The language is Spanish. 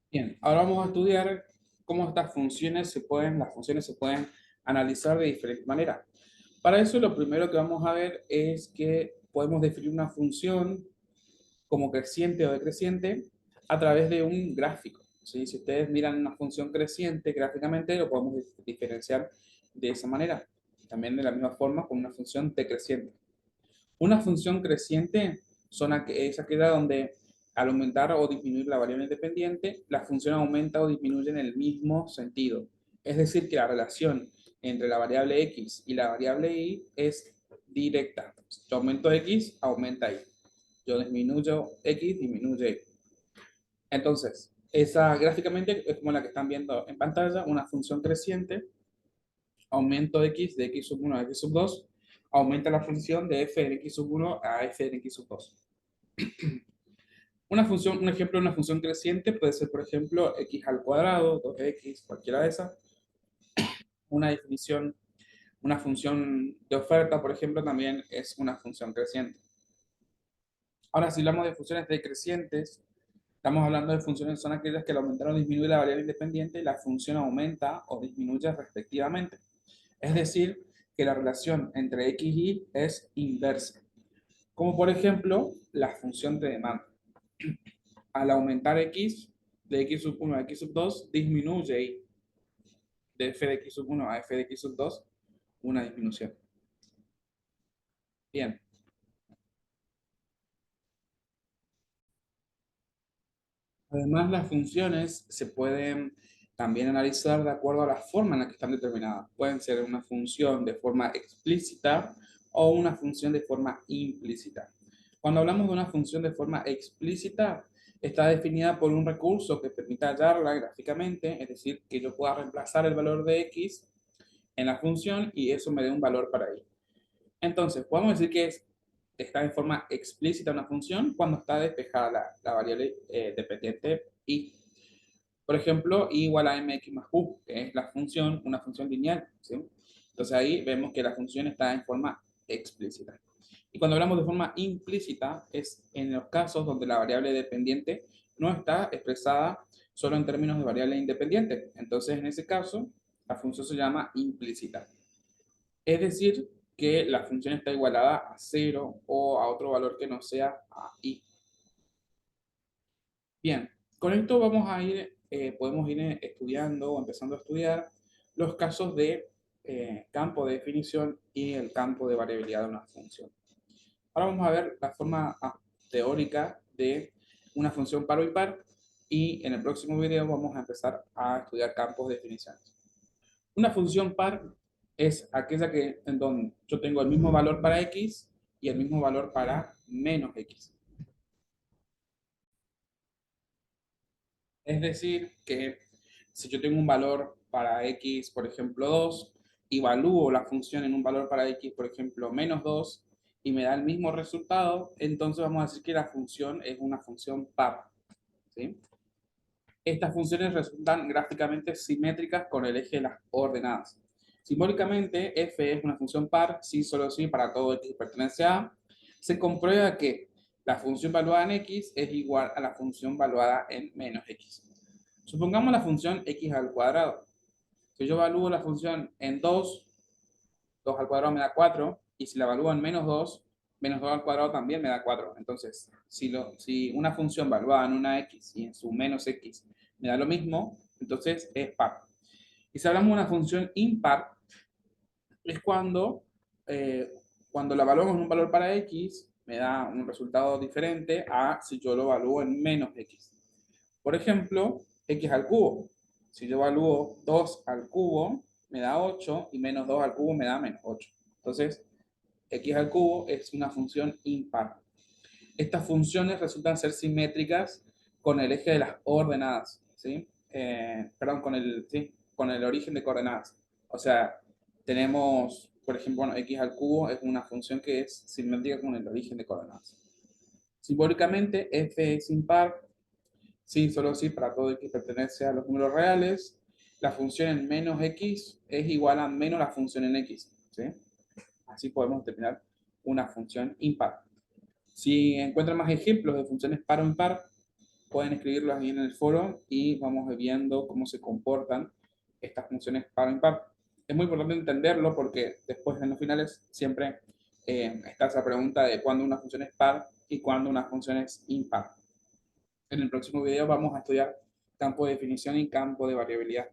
Bien, ahora vamos a estudiar cómo las funciones se pueden analizar de diferente manera. Para eso, lo primero que vamos a ver es que podemos definir una función como creciente o decreciente a través de un gráfico. ¿Sí? Si ustedes miran una función creciente gráficamente, lo podemos diferenciar de esa manera. También de la misma forma con una función decreciente. Una función creciente es aquella donde al aumentar o disminuir la variable independiente, la función aumenta o disminuye en el mismo sentido. Es decir, que la relación entre la variable x y la variable y es directa. Yo aumento x, aumenta y. Yo disminuyo x, disminuye y. Entonces, esa gráficamente es como la que están viendo en pantalla, una función creciente, aumento x de x sub 1 a x sub 2, aumenta la función de f de x sub 1 a f de x sub 2. Una función, un ejemplo de una función creciente puede ser, por ejemplo, x al cuadrado, 2x, cualquiera de esas. Una definición, una función de oferta, por ejemplo, también es una función creciente. Ahora, si hablamos de funciones decrecientes, estamos hablando de funciones que son aquellas que al aumentar o disminuir la variable independiente, la función aumenta o disminuye respectivamente. Es decir, que la relación entre x y y es inversa. Como por ejemplo, la función de demanda. Al aumentar x, de x sub 1 a x sub 2, disminuye y de f de x sub 1 a f de x sub 2, una disminución. Bien. Además, las funciones se pueden también analizar de acuerdo a la forma en la que están determinadas. Pueden ser una función de forma explícita o una función de forma implícita. Cuando hablamos de una función de forma explícita, está definida por un recurso que permita hallarla gráficamente, es decir, que yo pueda reemplazar el valor de x en la función y eso me dé un valor para y. Entonces, podemos decir que está en forma explícita una función cuando está despejada la variable dependiente y. Por ejemplo, y igual a mx más q, que es la función, una función lineal. ¿Sí? Entonces ahí vemos que la función está en forma explícita. Y cuando hablamos de forma implícita, es en los casos donde la variable dependiente no está expresada solo en términos de variable independiente. Entonces, en ese caso, la función se llama implícita. Es decir, que la función está igualada a cero o a otro valor que no sea a i. Bien, con esto podemos ir estudiando o empezando a estudiar los casos de campo de definición y el campo de variabilidad de una función. Ahora vamos a ver la forma teórica de una función par o impar y en el próximo video vamos a empezar a estudiar campos de definiciones. Una función par es aquella en donde yo tengo el mismo valor para x y el mismo valor para menos x. Es decir, que si yo tengo un valor para x, por ejemplo, 2, evalúo la función en un valor para x, por ejemplo, menos 2, y me da el mismo resultado, entonces vamos a decir que la función es una función par. ¿Sí? Estas funciones resultan gráficamente simétricas con el eje de las ordenadas. Simbólicamente, f es una función par, sí, solo sí, para todo x que pertenece a A. Se comprueba que la función valuada en x es igual a la función valuada en menos x. Supongamos la función x al cuadrado. Si yo evalúo la función en 2, 2 al cuadrado me da 4, y si la evalúo en menos 2 al cuadrado también me da 4. Entonces, si una función valuada en una x y en su menos x me da lo mismo, entonces es par. Y si hablamos de una función impar, es eh, cuando la evaluamos en un valor para x, me da un resultado diferente a si yo lo evalúo en menos x. Por ejemplo, x al cubo. Si yo evalúo 2 al cubo, me da 8 y menos 2 al cubo me da menos 8. Entonces, x al cubo es una función impar. Estas funciones resultan ser simétricas con el eje de las ordenadas, ¿sí? Perdón, con el origen de coordenadas. O sea, tenemos, por ejemplo, bueno, x al cubo es una función que es simétrica con el origen de coordenadas. Simbólicamente, f es impar, sí, solo sí, para todo x pertenece a los números reales. La función en menos x es igual a menos la función en x, ¿sí? Así podemos determinar una función impar. Si encuentran más ejemplos de funciones par o impar, pueden escribirlas bien en el foro y vamos viendo cómo se comportan estas funciones par o impar. Es muy importante entenderlo porque después en los finales siempre está esa pregunta de cuándo una función es par y cuándo una función es impar. En el próximo video vamos a estudiar campo de definición y campo de variabilidad.